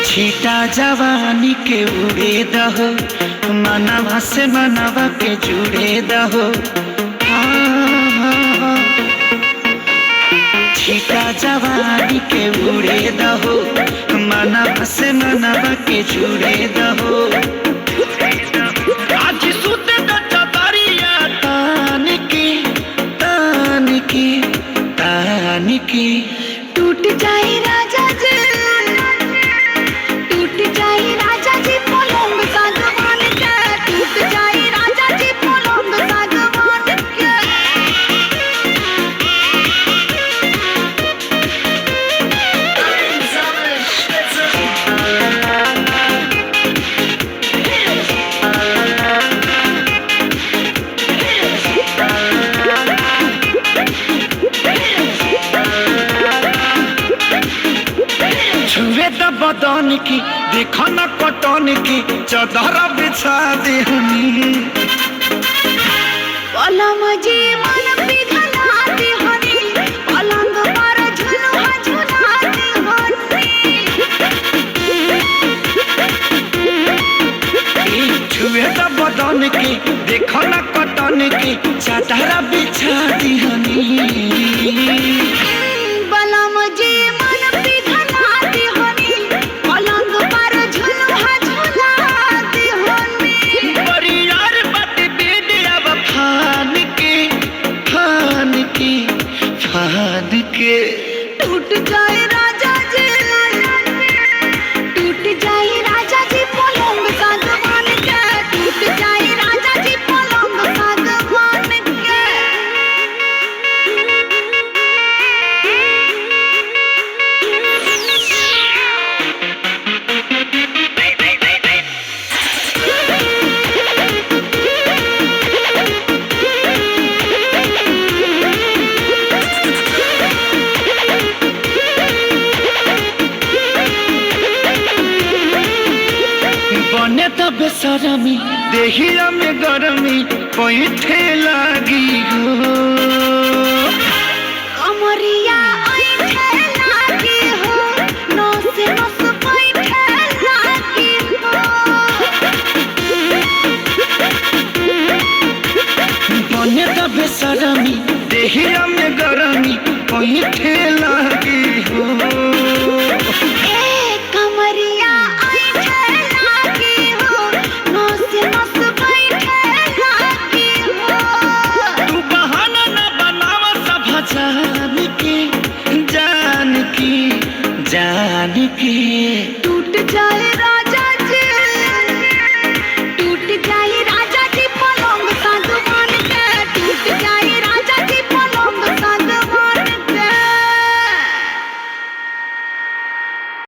छीटा जवानी के उड़े दहो, मनवा से मनवा के जुड़े दहो। छीटा जवानी के उड़े दहो, मनवा से मनवा के जुड़े दहो। आज सुते चदरिया तान की टूट जाए राजा जी, टूट जाए राजा जी पलंग सागवान के, टूट जाए राजा जी पलंग सागवान के। छुए द बदन की देखो न कटन की, चदर बिछा देहनी। पलम जी मन पिघलाती हनी, पलंग पर झुलुआ झुलाती हनी। छुए द बदन की देखो न कटन की, चदर बिछा देहनी। पलम जी मन पिघलाती हनी, पलंग पर झुलुआ झुलाती हनी। परियार बट बेद अब फान के टूट जाए राजा जी, टूट जाए राजा जी पलंग सागवान के, टूट जाए राजा जी पलंग सागवान के। बने त बेसरमी देहिया में गरमी पैठे लागी हो। कमरिया ऐठे लागी हो, नस नस पैठे लागी हो। बने त बेसरमी देहिया में गरमी पैठे लागी हो।